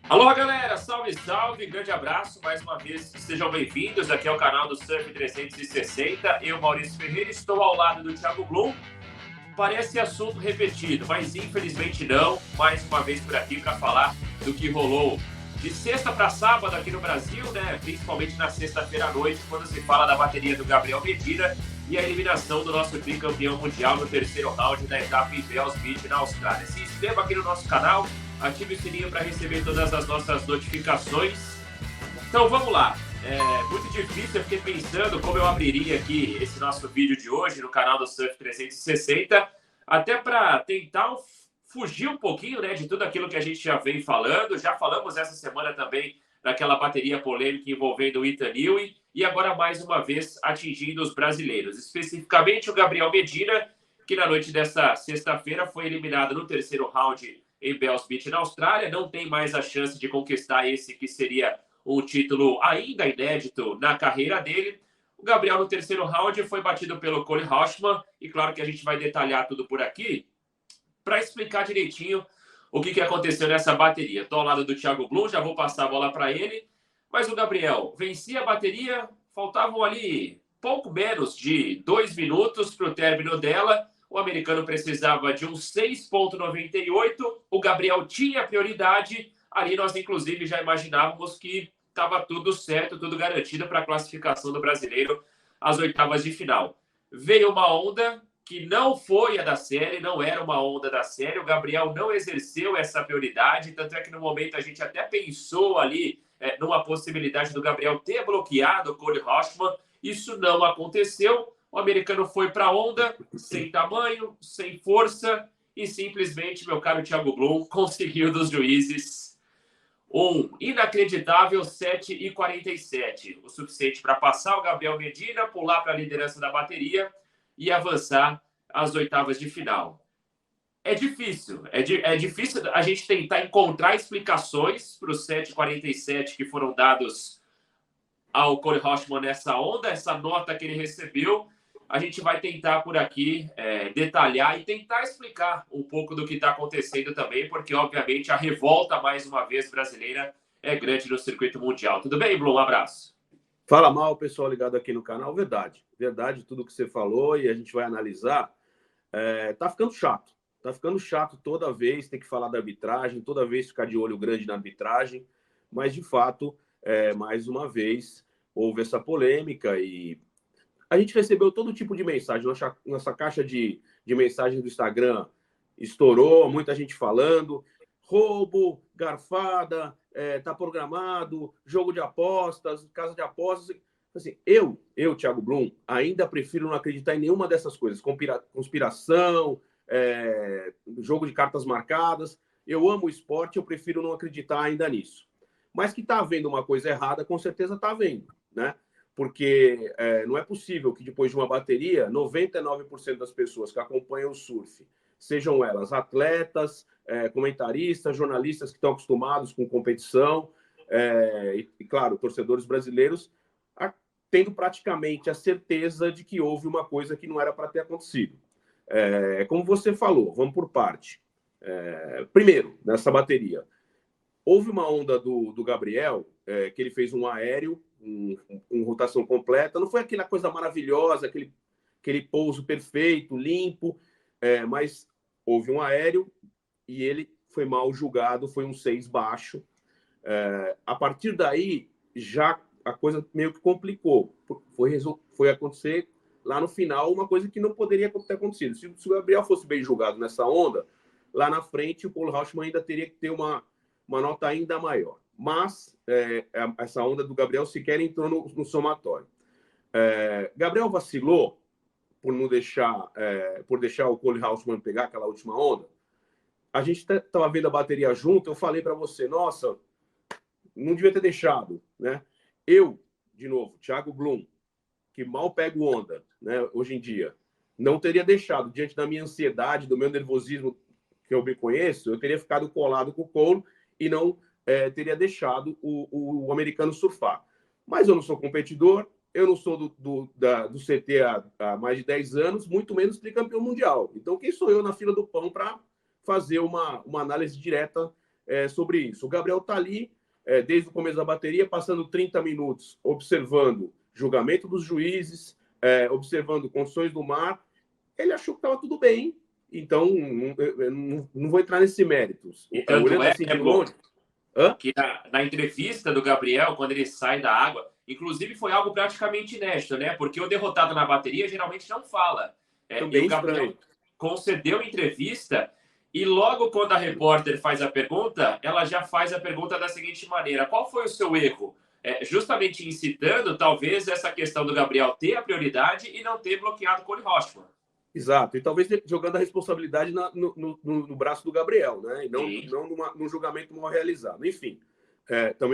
Alô, galera! Salve, salve! Grande abraço, mais uma vez, sejam bem-vindos aqui ao canal do Surf 360. Eu, Maurício Ferreira, estou ao lado do Thiago Blum. Parece assunto repetido, mas infelizmente não. Mais uma vez por aqui para falar do que rolou de sexta para sábado aqui no Brasil, né? Principalmente na sexta-feira à noite, quando se fala da bateria do Gabriel Medina e a eliminação do nosso tricampeão mundial no terceiro round da etapa em Bells Beach, na Austrália. Se inscreva aqui no nosso canal, ative o sininho para receber todas as nossas notificações. Então vamos lá. É muito difícil, eu fiquei pensando como eu abriria aqui esse nosso vídeo de hoje no canal do Surf 360, até para tentar fugir um pouquinho, né, de tudo aquilo que a gente já vem falando. Já falamos essa semana também daquela bateria polêmica envolvendo o Ethan Newey e agora mais uma vez atingindo os brasileiros, especificamente o Gabriel Medina, que na noite dessa sexta-feira foi eliminado no terceiro round em Bells Beach, na Austrália. Não tem mais a chance de conquistar esse que seria um título ainda inédito na carreira dele. O Gabriel, no terceiro round, foi batido pelo Cole Hausmann, e claro que a gente vai detalhar tudo por aqui para explicar direitinho o que aconteceu nessa bateria. Estou ao lado do Thiago Blum, já vou passar a bola para ele, mas o Gabriel vencia a bateria, faltavam ali pouco menos de 2 minutos para o término dela. O americano precisava de um 6,98, o Gabriel tinha prioridade. Ali nós, inclusive, já imaginávamos que estava tudo certo, tudo garantido para a classificação do brasileiro às oitavas de final. Veio uma onda que não foi a da série, não era uma onda da série. O Gabriel não exerceu essa prioridade, tanto é que no momento a gente até pensou ali numa possibilidade do Gabriel ter bloqueado o Cole Hausmann. Isso não aconteceu. O americano foi para a onda, sem tamanho, sem força, e simplesmente, meu caro Thiago Blum, conseguiu dos juízes um inacreditável 7,47, o suficiente para passar o Gabriel Medina, pular para a liderança da bateria e avançar às oitavas de final. É difícil a gente tentar encontrar explicações para os 7,47 que foram dados ao Cole Hausmann nessa onda, essa nota que ele recebeu. A gente vai tentar por aqui detalhar e tentar explicar um pouco do que está acontecendo também, porque, obviamente, a revolta, mais uma vez, brasileira é grande no circuito mundial. Tudo bem, Blum? Um abraço. Fala mal, pessoal ligado aqui no canal. Verdade, verdade tudo que você falou e a gente vai analisar. Tá ficando chato. Tá ficando chato toda vez ter que falar da arbitragem, toda vez ficar de olho grande na arbitragem, mas, de fato, mais uma vez, houve essa polêmica e a gente recebeu todo tipo de mensagem. Nossa caixa de mensagem do Instagram estourou, muita gente falando, roubo, garfada, tá programado, jogo de apostas, casa de apostas. Assim, eu, Thiago Blum, ainda prefiro não acreditar em nenhuma dessas coisas. Conspiração, jogo de cartas marcadas. Eu amo o esporte, eu prefiro não acreditar ainda nisso. Mas que está havendo uma coisa errada, com certeza está havendo, né? Porque não é possível que depois de uma bateria, 99% das pessoas que acompanham o surf, sejam elas atletas, comentaristas, jornalistas que estão acostumados com competição, e, claro, torcedores brasileiros, tendo praticamente a certeza de que houve uma coisa que não era para ter acontecido. Como você falou, vamos por parte. Primeiro, nessa bateria, houve uma onda do Gabriel, que ele fez um aéreo, com rotação completa. Não foi aquela coisa maravilhosa, aquele pouso perfeito, limpo, mas houve um aéreo e ele foi mal julgado, foi um 6 baixo. A partir daí, já a coisa meio que complicou. Foi acontecer lá no final uma coisa que não poderia ter acontecido. Se o Gabriel fosse bem julgado nessa onda, lá na frente o Cole Hausmann ainda teria que ter uma nota ainda maior. Mas essa onda do Gabriel sequer entrou no somatório. Gabriel vacilou por não deixar, por deixar o Cole Hausmann pegar aquela última onda. A gente estava vendo a bateria junto, eu falei para você, nossa, não devia ter deixado, né? Eu, de novo, Thiago Blum, que mal pego onda, né, hoje em dia, não teria deixado, diante da minha ansiedade, do meu nervosismo que eu me conheço, eu teria ficado colado com o Cole e não teria deixado o americano surfar. Mas eu não sou competidor, eu não sou do CT há mais de 10 anos, muito menos tricampeão mundial. Então, quem sou eu na fila do pão para fazer uma análise direta sobre isso. O Gabriel está ali, desde o começo da bateria, passando 30 minutos observando julgamento dos juízes, observando condições do mar. Ele achou que estava tudo bem, então não vou entrar nesse mérito. E tanto Olhando assim de longe... que na entrevista do Gabriel, quando ele sai da água, inclusive foi algo praticamente inédito, né? Porque o derrotado na bateria geralmente não fala. E o Gabriel concedeu entrevista e logo quando a repórter faz a pergunta, ela já faz a pergunta da seguinte maneira: qual foi o seu erro? Justamente incitando, talvez, essa questão do Gabriel ter a prioridade e não ter bloqueado o Cole Rochman. Exato, e talvez jogando a responsabilidade no braço do Gabriel, né? E não num julgamento mal realizado. Enfim,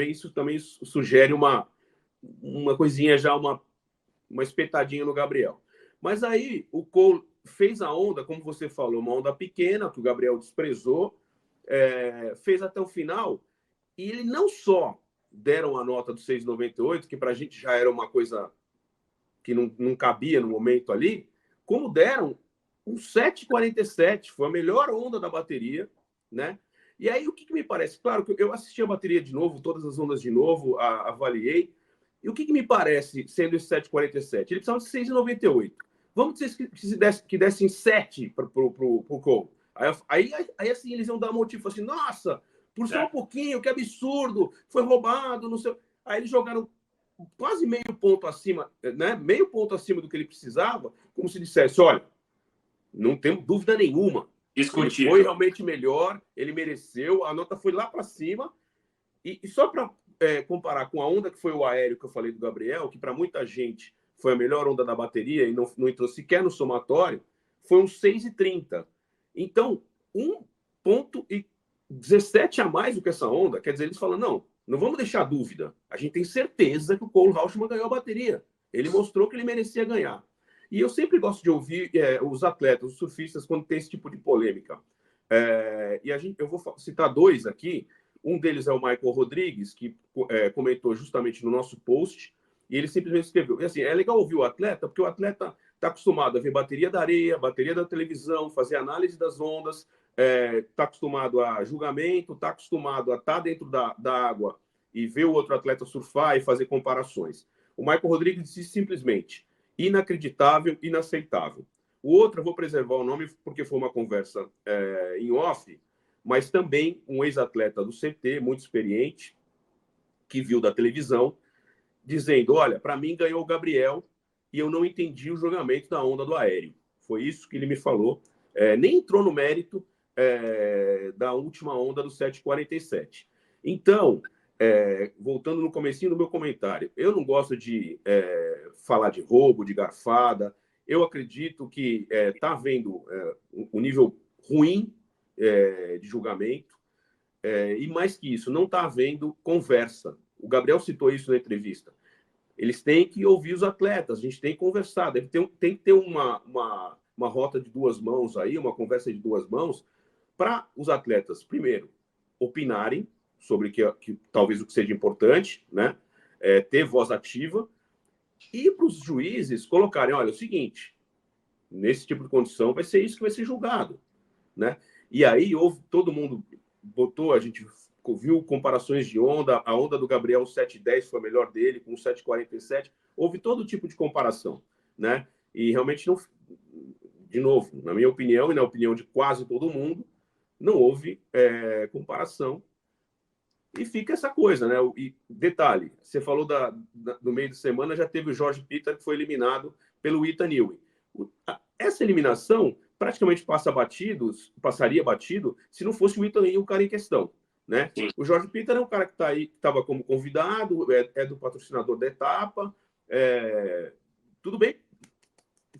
isso também sugere uma coisinha já, uma espetadinha no Gabriel. Mas aí o Cole fez a onda, como você falou, uma onda pequena, que o Gabriel desprezou, fez até o final, e ele não só deram a nota do 6,98, que para a gente já era uma coisa que não cabia no momento ali, como deram um 7,47, foi a melhor onda da bateria, né? E aí, o que me parece? Claro que eu assisti a bateria de novo, todas as ondas de novo, avaliei, e o que me parece, sendo esse 7,47? Ele precisava de 6,98. Vamos dizer que dessem 7 para o Cole. Aí, assim, eles iam dar motivo, assim, nossa, por só um pouquinho, que absurdo, foi roubado, não sei... Aí eles jogaram quase meio ponto acima, né? Meio ponto acima do que ele precisava, como se dissesse, olha, não temos dúvida nenhuma. Discutível. Ele foi realmente melhor, ele mereceu, a nota foi lá para cima. E só para comparar com a onda que foi o aéreo que eu falei do Gabriel, que para muita gente foi a melhor onda da bateria e não entrou sequer no somatório, foi um 6,30. Então, 1,17 a mais do que essa onda, quer dizer, eles falam, não vamos deixar dúvida. A gente tem certeza que o Cole Rochman ganhou a bateria. Ele mostrou que ele merecia ganhar. E eu sempre gosto de ouvir os atletas, os surfistas, quando tem esse tipo de polêmica. Eu vou citar 2 aqui. Um deles é o Michael Rodrigues, que comentou justamente no nosso post, e ele simplesmente escreveu. E assim, é legal ouvir o atleta, porque o atleta está acostumado a ver bateria da areia, bateria da televisão, fazer análise das ondas, está acostumado a julgamento, está acostumado a estar dentro da água e ver o outro atleta surfar e fazer comparações. O Michael Rodrigues disse simplesmente: inacreditável, inaceitável. O outro, eu vou preservar o nome porque foi uma conversa em off, mas também um ex-atleta do CT, muito experiente, que viu da televisão, dizendo, olha, para mim ganhou o Gabriel e eu não entendi o julgamento da onda do aéreo. Foi isso que ele me falou. Nem entrou no mérito da última onda do 7,47. Então, voltando no comecinho do meu comentário, eu não gosto de falar de roubo, de garfada. Eu acredito que está havendo um nível ruim de julgamento, e mais que isso, não está havendo conversa. O Gabriel citou isso na entrevista. Eles têm que ouvir os atletas, a gente tem que conversar, tem que ter uma rota de 2 mãos aí, uma conversa de 2 mãos, para os atletas, primeiro, opinarem sobre que talvez o que seja importante, né? Ter voz ativa, e para os juízes colocarem, olha, é o seguinte, nesse tipo de condição vai ser isso que vai ser julgado, né? E aí todo mundo botou, a gente viu comparações de onda, a onda do Gabriel 7,10 foi a melhor dele, com 7,47, houve todo tipo de comparação, né? E realmente não, de novo, na minha opinião e na opinião de quase todo mundo, não houve comparação. E fica essa coisa, né? E detalhe, você falou no meio de semana, já teve o Jorge Peter, que foi eliminado pelo Ethan Ewing. Essa eliminação praticamente passaria batido se não fosse o Ethan Ewing o cara em questão, né? O Jorge Peter é um cara que está aí, que estava como convidado, é do patrocinador da etapa, tudo bem,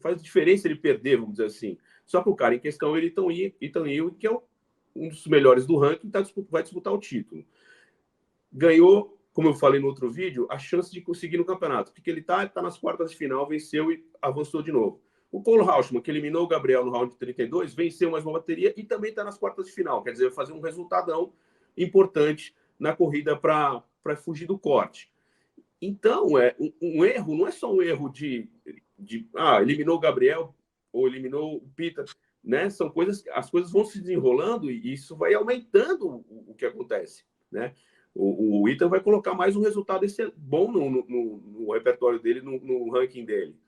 faz diferença ele perder, vamos dizer assim. Só que o cara em questão, ele Ethan Ewing, que é um dos melhores do ranking, vai disputar o título. Ganhou, como eu falei no outro vídeo, a chance de conseguir no campeonato, porque ele tá nas quartas de final, venceu e avançou de novo. O Cole Rochman, que eliminou o Gabriel no round 32, venceu mais uma bateria e também está nas quartas de final, quer dizer, fazer um resultadão importante na corrida para fugir do corte. Então, um erro, não é só um erro de eliminou o Gabriel ou eliminou o Peter. né? São coisas, as coisas vão se desenrolando e isso vai aumentando o que acontece, né? O Ítalo vai colocar mais um resultado bom no repertório dele, no ranking dele.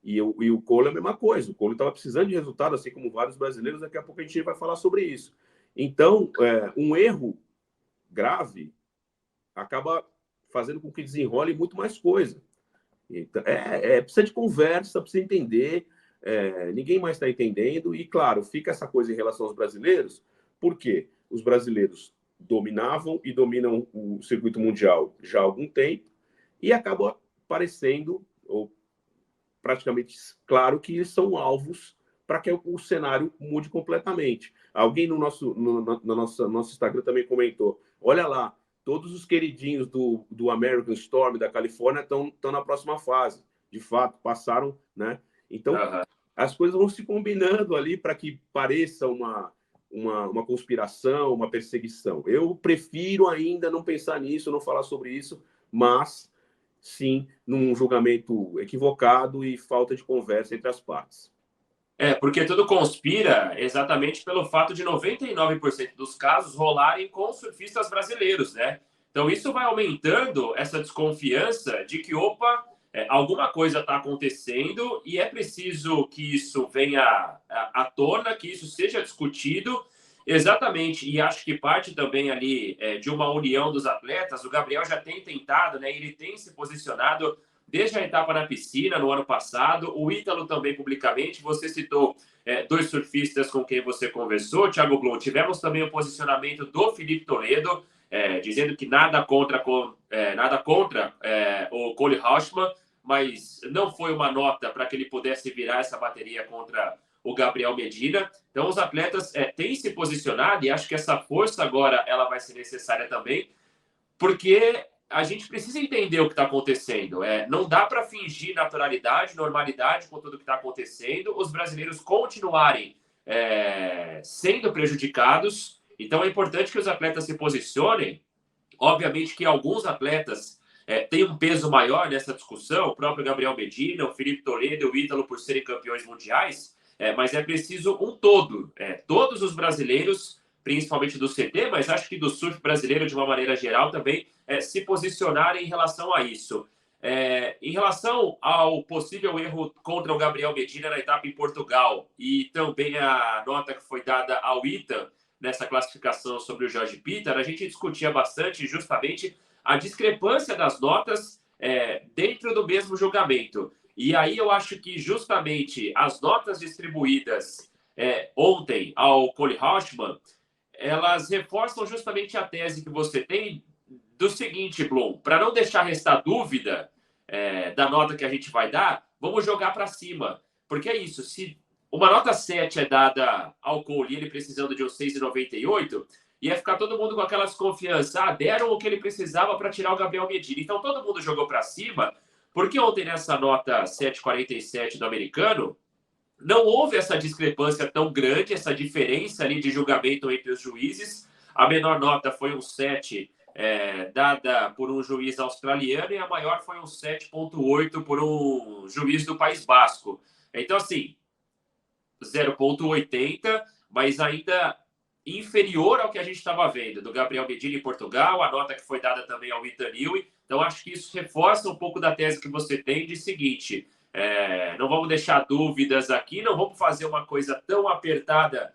E o Cole é a mesma coisa. O Cole estava precisando de resultado, assim como vários brasileiros. Daqui a pouco a gente vai falar sobre isso. Então, um erro grave acaba fazendo com que desenrole muito mais coisa. Então, precisa de conversa, precisa entender. Ninguém mais está entendendo. E, claro, fica essa coisa em relação aos brasileiros, porque os brasileiros dominavam e dominam o circuito mundial já há algum tempo e acaba parecendo, ou praticamente claro, que são alvos para que o cenário mude completamente. Alguém no nosso Instagram também comentou, olha lá, todos os queridinhos do American Storm, da Califórnia, estão na próxima fase. De fato, passaram, né? Então, as coisas vão se combinando ali para que pareça uma conspiração, uma perseguição. Eu prefiro ainda não pensar nisso, não falar sobre isso, mas sim num julgamento equivocado e falta de conversa entre as partes. Porque tudo conspira exatamente pelo fato de 99% dos casos rolarem com surfistas brasileiros, né? Então isso vai aumentando essa desconfiança de que, opa, alguma coisa está acontecendo e é preciso que isso venha à tona, que isso seja discutido exatamente. E acho que parte também ali de uma união dos atletas. O Gabriel já tem tentado, né? Ele tem se posicionado desde a etapa na piscina no ano passado, o Ítalo também publicamente. Você citou dois surfistas com quem você conversou, Thiago Blum. Tivemos também o posicionamento do Felipe Toledo, dizendo que nada contra o Cole Rauschmann, mas não foi uma nota para que ele pudesse virar essa bateria contra o Gabriel Medina. Então os atletas têm se posicionado e acho que essa força agora ela vai ser necessária também, porque a gente precisa entender o que está acontecendo. Não dá para fingir naturalidade, normalidade com tudo o que está acontecendo. Os brasileiros continuarem sendo prejudicados. Então, é importante que os atletas se posicionem. Obviamente que alguns atletas têm um peso maior nessa discussão. O próprio Gabriel Medina, o Felipe Toledo, o Ítalo, por serem campeões mundiais. Mas é preciso um todo. Todos os brasileiros, principalmente do CT, mas acho que do surf brasileiro de uma maneira geral também, se posicionarem em relação a isso. Em relação ao possível erro contra o Gabriel Medina na etapa em Portugal e também a nota que foi dada ao Ethan nessa classificação sobre o Jorge Peter, a gente discutia bastante justamente a discrepância das notas dentro do mesmo julgamento. E aí eu acho que justamente as notas distribuídas ontem ao Cole Rauschmann, elas reforçam justamente a tese que você tem do seguinte, Blum, para não deixar restar dúvida da nota que a gente vai dar, vamos jogar para cima. Porque é isso, se uma nota 7 é dada ao Cole e ele precisando de um 6,98, ia ficar todo mundo com aquela desconfiança, deram o que ele precisava para tirar o Gabriel Medina. Então todo mundo jogou para cima, porque ontem nessa nota 7,47 do americano, não houve essa discrepância tão grande, essa diferença ali de julgamento entre os juízes. A menor nota foi um 7 dada por um juiz australiano e a maior foi um 7,8 por um juiz do País Basco. Então, assim, 0,80, mas ainda inferior ao que a gente estava vendo do Gabriel Medina em Portugal, a nota que foi dada também ao Ethan Newey. Então, acho que isso reforça um pouco da tese que você tem de seguinte... não vamos deixar dúvidas aqui, não vamos fazer uma coisa tão apertada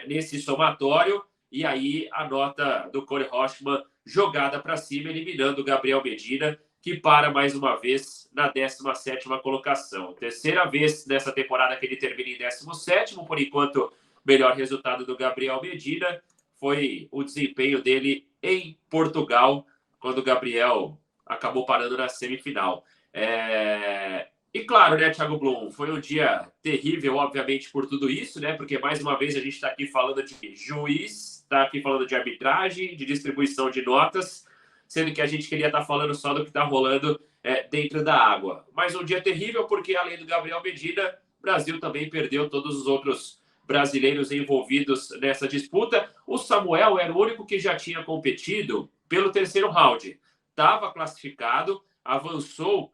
nesse somatório, e aí a nota do Cole Rauschmann jogada para cima, eliminando o Gabriel Medina, que para mais uma vez na 17ª colocação. Terceira vez nessa temporada que ele termina em 17º, por enquanto, melhor resultado do Gabriel Medina foi o desempenho dele em Portugal, quando o Gabriel acabou parando na semifinal. E claro, né, Thiago Blum, foi um dia terrível, obviamente, por tudo isso, né? Porque, mais uma vez, a gente está aqui falando de juiz, está aqui falando de arbitragem, de distribuição de notas, sendo que a gente queria estar falando só do que está rolando dentro da água. Mas um dia terrível porque, além do Gabriel Medina, o Brasil também perdeu todos os outros brasileiros envolvidos nessa disputa. O Samuel era o único que já tinha competido pelo terceiro round. Estava classificado, avançou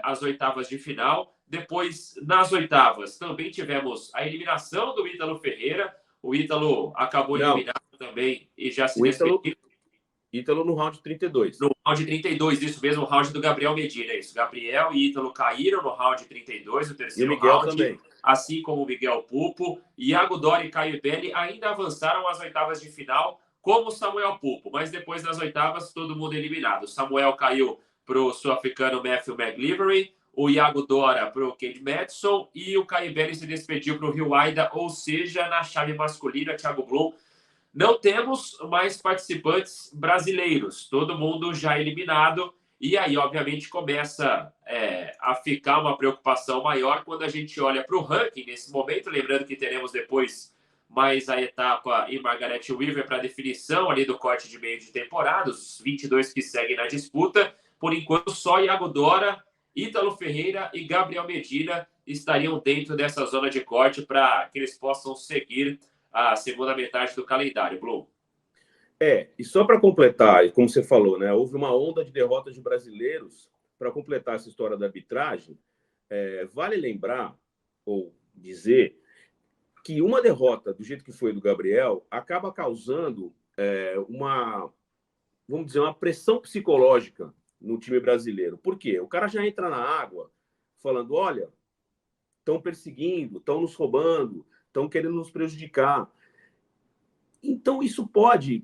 as oitavas de final. Depois, nas oitavas, também tivemos a eliminação do Ítalo Ferreira. O Ítalo acabou eliminado também e já se despediu. Ítalo no round 32. No round 32, isso mesmo, o round do Gabriel Medina. Isso. Gabriel e Ítalo caíram no round 32, o terceiro round. Também. Assim como o Miguel Pupo. Iago Dora e Caio Belli ainda avançaram às oitavas de final, como o Samuel Pupo. Mas depois das oitavas, todo mundo eliminado. O Samuel caiu para o sul-africano Matthew McGlivery, o Iago Dora para o Cade Madison e o Caio Belli se despediu para o Rio Aida, ou seja, na chave masculina, Thiago Blum. Não temos mais participantes brasileiros, todo mundo já eliminado. E aí, obviamente, começa a ficar uma preocupação maior quando a gente olha para o ranking nesse momento. Lembrando que teremos depois mais a etapa em Margaret River para definição ali do corte de meio de temporada, os 22 que seguem na disputa. Por enquanto, só Iago Dora, Ítalo Ferreira e Gabriel Medina estariam dentro dessa zona de corte para que eles possam seguir a segunda metade do calendário, Blum. E só para completar, como você falou, né, houve uma onda de derrotas de brasileiros. Para completar essa história da arbitragem, vale lembrar ou dizer que uma derrota do jeito que foi do Gabriel acaba causando vamos dizer, uma pressão psicológica no time brasileiro. Por quê? O cara já entra na água falando, olha, estão perseguindo, estão nos roubando, estão querendo nos prejudicar. Então, isso pode,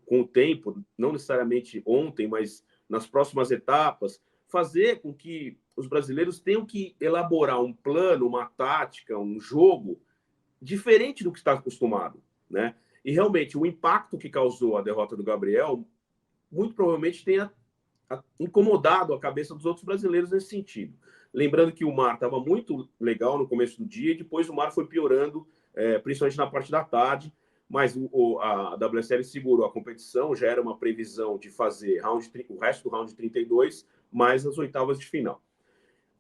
com o tempo, não necessariamente ontem, mas nas próximas etapas, fazer com que os brasileiros tenham que elaborar um plano, uma tática, um jogo diferente do que está acostumado, né? E, realmente, o impacto que causou a derrota do Gabriel muito provavelmente tenha incomodado a cabeça dos outros brasileiros nesse sentido. Lembrando que o mar estava muito legal no começo do dia e depois o mar foi piorando, principalmente na parte da tarde, mas a WSL segurou a competição, já era uma previsão de fazer o resto do round 32, mais as oitavas de final.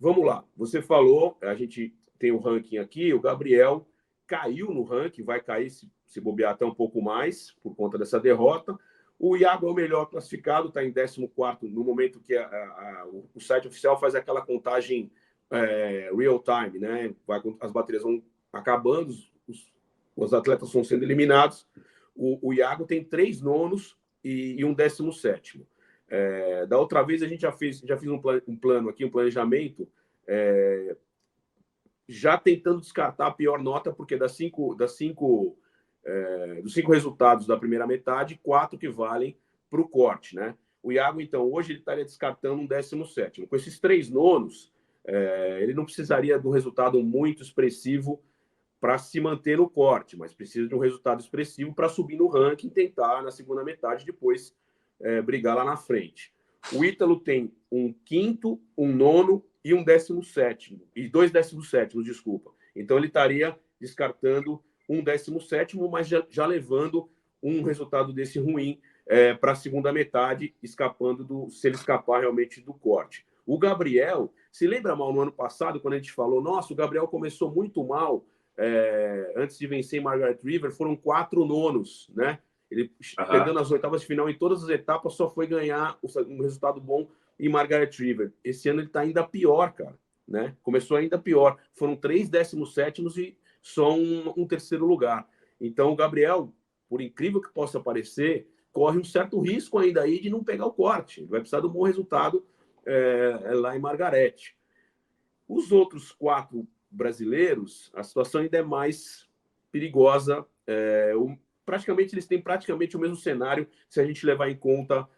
Vamos lá, você falou, a gente tem o ranking aqui, o Gabriel caiu no ranking, vai cair se bobear até um pouco mais por conta dessa derrota. O Iago é o melhor classificado, está em 14º no momento que o site oficial faz aquela contagem real time, né? As baterias vão acabando, os atletas vão sendo eliminados. O Iago tem 3 nonos e um 17º. Da outra vez a gente já fez um plano aqui, um planejamento, já tentando descartar a pior nota, porque dos 5 resultados da primeira metade, 4 que valem para o corte, né? O Iago, então, hoje ele estaria descartando um 17º. Com esses 3 nonos, ele não precisaria de um resultado muito expressivo para se manter no corte, mas precisa de um resultado expressivo para subir no ranking e tentar, na segunda metade, depois brigar lá na frente. O Ítalo tem um 5º, um 9º e um 17º, e 2 17º, desculpa. Então, ele estaria descartando um 17º, mas já levando um resultado desse ruim para a segunda metade, se ele escapar realmente do corte. O Gabriel, se lembra mal no ano passado, quando a gente falou, nossa, o Gabriel começou muito mal, antes de vencer em Margaret River, foram 4 nonos, né? Ele, perdendo as oitavas de final em todas as etapas, só foi ganhar um resultado bom em Margaret River. Esse ano ele está ainda pior, cara, né? Começou ainda pior. Foram 3 17º e só um terceiro lugar. Então, o Gabriel, por incrível que possa parecer, corre um certo risco ainda aí de não pegar o corte. Ele vai precisar de um bom resultado lá em Margaret. Os outros 4 brasileiros, a situação ainda é mais perigosa. Eles têm praticamente o mesmo cenário se a gente levar em conta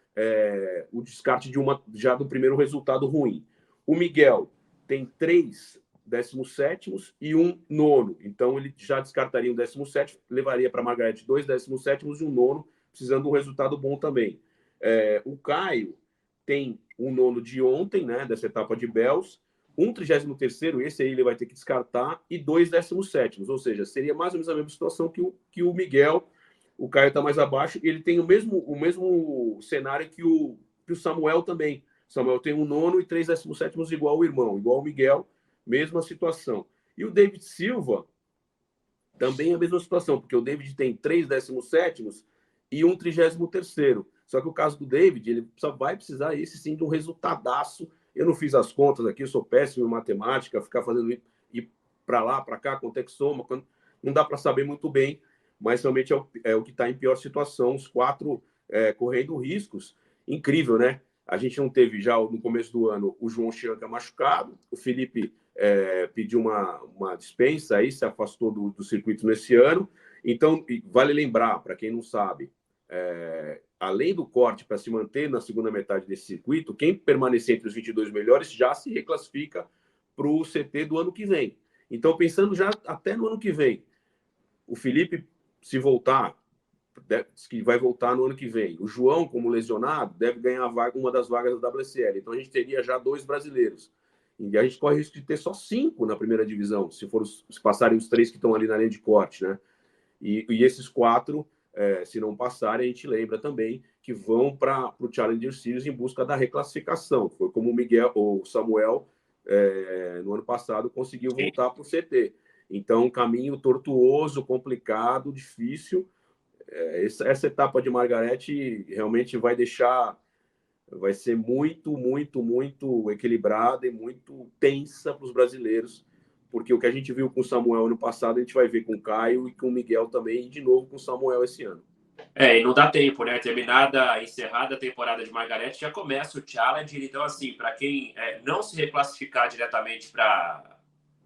o descarte já do primeiro resultado ruim. O Miguel tem 3 17º e um 9º. Então, ele já descartaria um 17º, levaria para Margaret 2 17º e um 9º, precisando de um resultado bom também. O Caio tem um 9º de ontem, né, dessa etapa de Bells, um 33º, esse aí ele vai ter que descartar, e 2 17º. Ou seja, seria mais ou menos a mesma situação que o Miguel. O Caio está mais abaixo, e ele tem o mesmo cenário que o Samuel também. O Samuel tem um 9º e 3 17º igual o irmão, igual o Miguel, mesma situação. E o David Silva também é a mesma situação, porque o David tem 3 17º e um 33º. Só que o caso do David, ele só vai precisar, esse sim, de um resultadaço. Eu não fiz as contas aqui, eu sou péssimo em matemática, ficar fazendo ir para lá, para cá, quanto é que soma, não dá para saber muito bem, mas realmente é o que está em pior situação, os quatro correndo riscos. Incrível, né? A gente não teve já no começo do ano o João Chianca machucado, o Felipe pediu uma dispensa, aí se afastou do circuito nesse ano. Então, vale lembrar, para quem não sabe, além do corte para se manter na segunda metade desse circuito, quem permanecer entre os 22 melhores já se reclassifica para o CT do ano que vem. Então, pensando já até no ano que vem, o Felipe, se voltar, que vai voltar no ano que vem. O João, como lesionado, deve ganhar uma das vagas da WSL. Então, a gente teria já 2 brasileiros. E a gente corre o risco de ter só 5 na primeira divisão, se passarem os 3 que estão ali na linha de corte, né? E esses 4, se não passarem, a gente lembra também que vão para o Challenger Series em busca da reclassificação. Foi como o Samuel, no ano passado, conseguiu voltar para o CT. Então, um caminho tortuoso, complicado, difícil. Essa etapa de Margarete realmente vai ser muito, muito, muito equilibrada e muito tensa para os brasileiros, porque o que a gente viu com o Samuel ano passado, a gente vai ver com o Caio e com o Miguel também, e de novo com o Samuel esse ano. E não dá tempo, né? Encerrada a temporada de Margarete, já começa o Challenger. Então, assim, para quem não se reclassificar diretamente para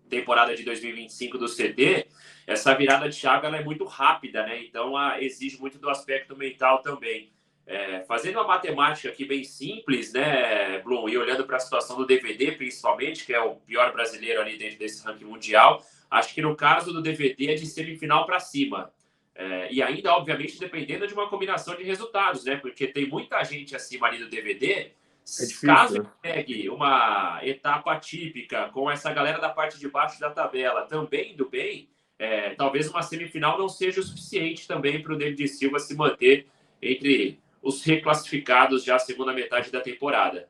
temporada de 2025 do CT, essa virada de chave ela é muito rápida, né? Então, exige muito do aspecto mental também. Fazendo uma matemática aqui bem simples, né, Blum, e olhando para a situação do DVD, principalmente, que é o pior brasileiro ali dentro desse ranking mundial, acho que no caso do DVD é de semifinal para cima. E ainda, obviamente, dependendo de uma combinação de resultados, né? Porque tem muita gente acima ali do DVD. É difícil, Caso né? ele pegue uma etapa típica com essa galera da parte de baixo da tabela também indo bem, talvez uma semifinal não seja o suficiente também para o David Silva se manter entre os reclassificados já a segunda metade da temporada.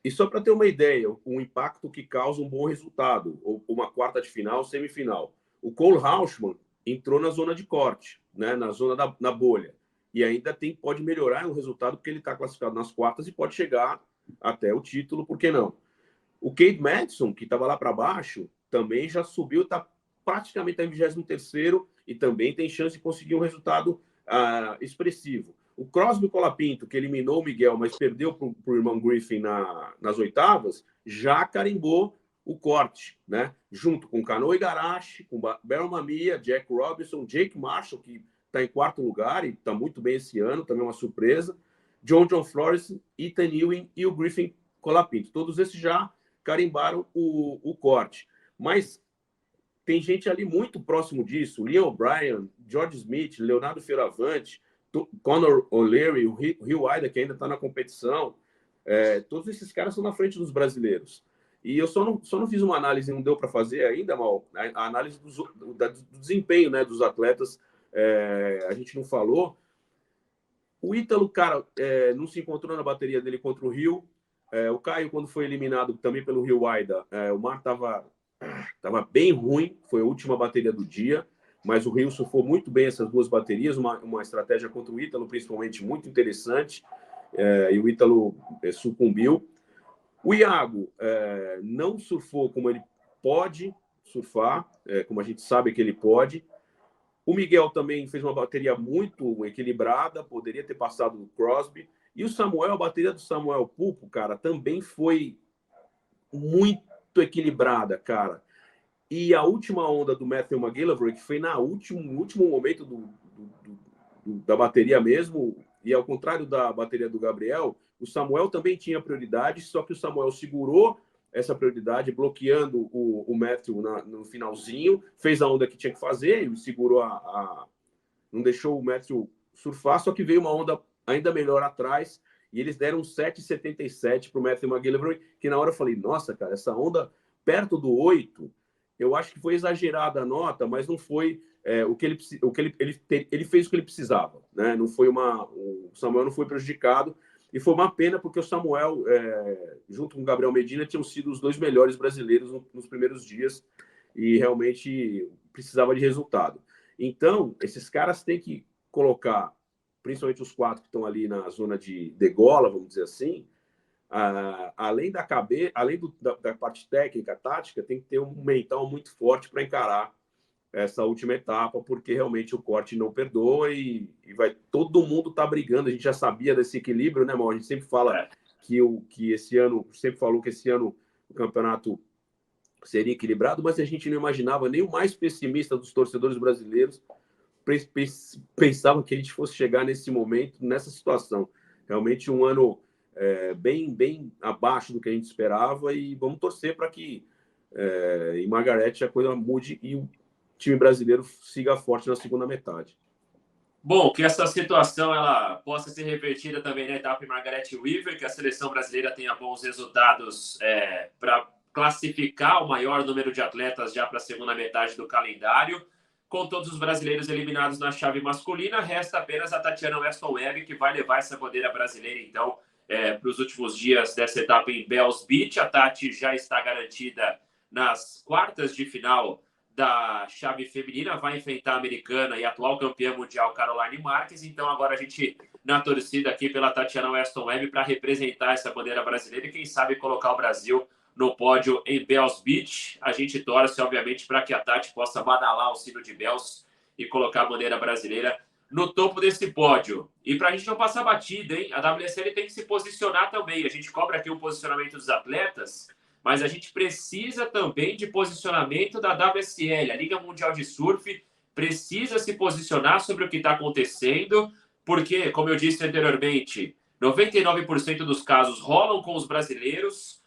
E só para ter uma ideia, o impacto que causa um bom resultado, ou uma quarta de final, semifinal. O Cole Hauschmann entrou na zona de corte, né, na zona na bolha, e ainda pode melhorar o resultado porque ele está classificado nas quartas e pode chegar até o título, por que não? O Cade Madison, que estava lá para baixo, também já subiu, está praticamente em 23º e também tem chance de conseguir um resultado expressivo. O Crosby Colapinto, que eliminou o Miguel, mas perdeu para o irmão Griffin nas oitavas, já carimbou o corte, né? Junto com Kanoe Igarashi, com Baron Mamiya, Jack Robinson, Jake Marshall, que está em 4º lugar e está muito bem esse ano, também uma surpresa, John Flores, Ethan Ewing e o Griffin Colapinto. Todos esses já carimbaram o corte. Mas tem gente ali muito próximo disso. Leon O'Brien, George Smith, Leonardo Fioravante, Conor O'Leary, o Rio Aida, que ainda está na competição. Todos esses caras estão na frente dos brasileiros. E eu só não fiz uma análise, não deu para fazer ainda, Mal, a análise do desempenho, né, dos atletas. A gente não falou. O Ítalo, cara, não se encontrou na bateria dele contra o Rio. O Caio, quando foi eliminado também pelo Rio Aida, o mar estava bem ruim, foi a última bateria do dia, mas o Rio surfou muito bem essas 2 baterias, uma estratégia contra o Ítalo, principalmente, muito interessante, e o Ítalo sucumbiu. O Iago não surfou como ele pode surfar, como a gente sabe que ele pode. O Miguel também fez uma bateria muito equilibrada, poderia ter passado o Crosby. E o Samuel, a bateria do Samuel Pupo, cara, também foi muito equilibrada, cara. E a última onda do Matthew McGillivray, que foi no último momento da bateria mesmo, e ao contrário da bateria do Gabriel, o Samuel também tinha prioridade, só que o Samuel segurou essa prioridade, bloqueando o Matthew no finalzinho, fez a onda que tinha que fazer, e segurou não deixou o Matthew surfar, só que veio uma onda ainda melhor atrás, e eles deram um 7,77 para o Matthew McGillivray, que na hora eu falei, nossa, cara, essa onda perto do 8, eu acho que foi exagerada a nota, mas não foi ele fez o que ele precisava, né? Não foi o Samuel não foi prejudicado, e foi uma pena porque o Samuel, junto com o Gabriel Medina, tinham sido os 2 melhores brasileiros nos primeiros dias e realmente precisava de resultado. Então, esses caras têm que colocar principalmente os 4 que estão ali na zona de degola, vamos dizer assim, além da parte técnica, tática, tem que ter um mental muito forte para encarar essa última etapa, porque realmente o corte não perdoa e todo mundo tá brigando. A gente já sabia desse equilíbrio, né, Mal? A gente sempre fala que esse ano, sempre falou que esse ano o campeonato seria equilibrado, mas a gente não imaginava, nem o mais pessimista dos torcedores brasileiros pensava que a gente fosse chegar nesse momento, nessa situação. Realmente um ano bem abaixo do que a gente esperava, e vamos torcer para que em Margarete a coisa mude e o time brasileiro siga forte na segunda metade. Bom, que essa situação ela possa ser revertida também na etapa em Margaret River, que a seleção brasileira tenha bons resultados para classificar o maior número de atletas já para a segunda metade do calendário. Com todos os brasileiros eliminados na chave masculina, resta apenas a Tatiana Weston Webb, que vai levar essa bandeira brasileira, então, para os últimos dias dessa etapa em Bells Beach. A Tati já está garantida nas quartas de final da chave feminina, vai enfrentar a americana e atual campeã mundial Caroline Marques. Então agora a gente na torcida aqui pela Tatiana Weston Webb para representar essa bandeira brasileira e quem sabe colocar o Brasil no pódio em Bells Beach. A gente torce, obviamente, para que a Tati possa badalar o sino de Bells e colocar a bandeira brasileira no topo desse pódio. E para a gente não passar batida, hein? A WSL tem que se posicionar também. A gente cobra aqui o posicionamento dos atletas, mas a gente precisa também de posicionamento da WSL. A Liga Mundial de Surf precisa se posicionar sobre o que está acontecendo, porque, como eu disse anteriormente, 99% dos casos rolam com os brasileiros,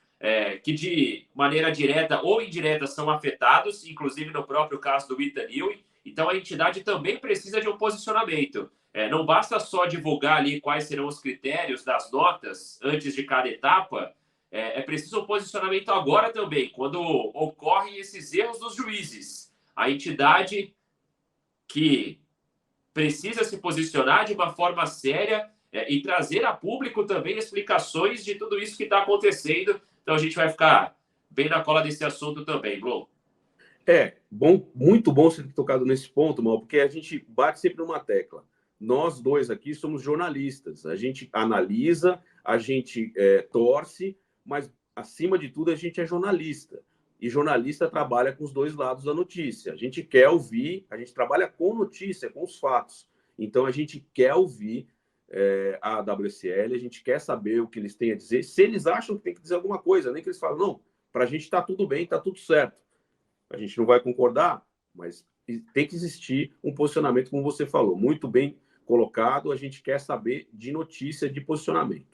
que de maneira direta ou indireta são afetados, inclusive no próprio caso do Ethan Ewing. Então a entidade também precisa de um posicionamento. Não basta só divulgar ali quais serão os critérios das notas antes de cada etapa. É preciso um posicionamento agora também, quando ocorrem esses erros dos juízes. A entidade que precisa se posicionar de uma forma séria e trazer a público também explicações de tudo isso que está acontecendo. Então a gente vai ficar bem na cola desse assunto também, Blue. Bom, muito bom você ter tocado nesse ponto, Mal, porque a gente bate sempre numa tecla. Nós dois aqui somos jornalistas. A gente analisa, a gente torce, mas, acima de tudo, a gente é jornalista. E jornalista trabalha com os dois lados da notícia. A gente quer ouvir, a gente trabalha com notícia, com os fatos. Então, a gente quer ouvir a WSL, a gente quer saber o que eles têm a dizer. Se eles acham que tem que dizer alguma coisa, nem que eles falam, não, para a gente está tudo bem, está tudo certo. A gente não vai concordar, mas tem que existir um posicionamento, como você falou. Muito bem colocado, a gente quer saber de notícia, de posicionamento.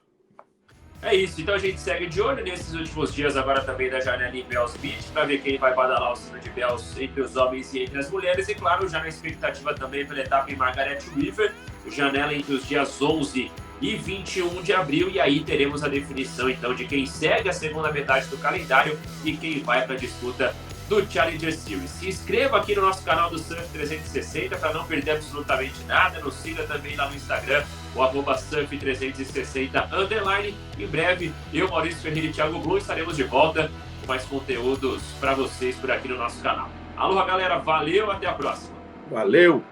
É isso, então a gente segue de olho nesses últimos dias agora também da janela em Bells Beach, para ver quem vai badalar o sino de Bells entre os homens e entre as mulheres, e claro, já na expectativa também pela etapa em Margaret River, janela entre os dias 11 e 21 de abril, e aí teremos a definição então de quem segue a segunda metade do calendário e quem vai para a disputa do Challenger Series. Se inscreva aqui no nosso canal do Surf 360 para não perder absolutamente nada. Nos siga também lá no Instagram, o @surf360_. Em breve, eu, Maurício Ferreira e Thiago Blum estaremos de volta com mais conteúdos para vocês por aqui no nosso canal. Aloha, galera. Valeu, até a próxima. Valeu!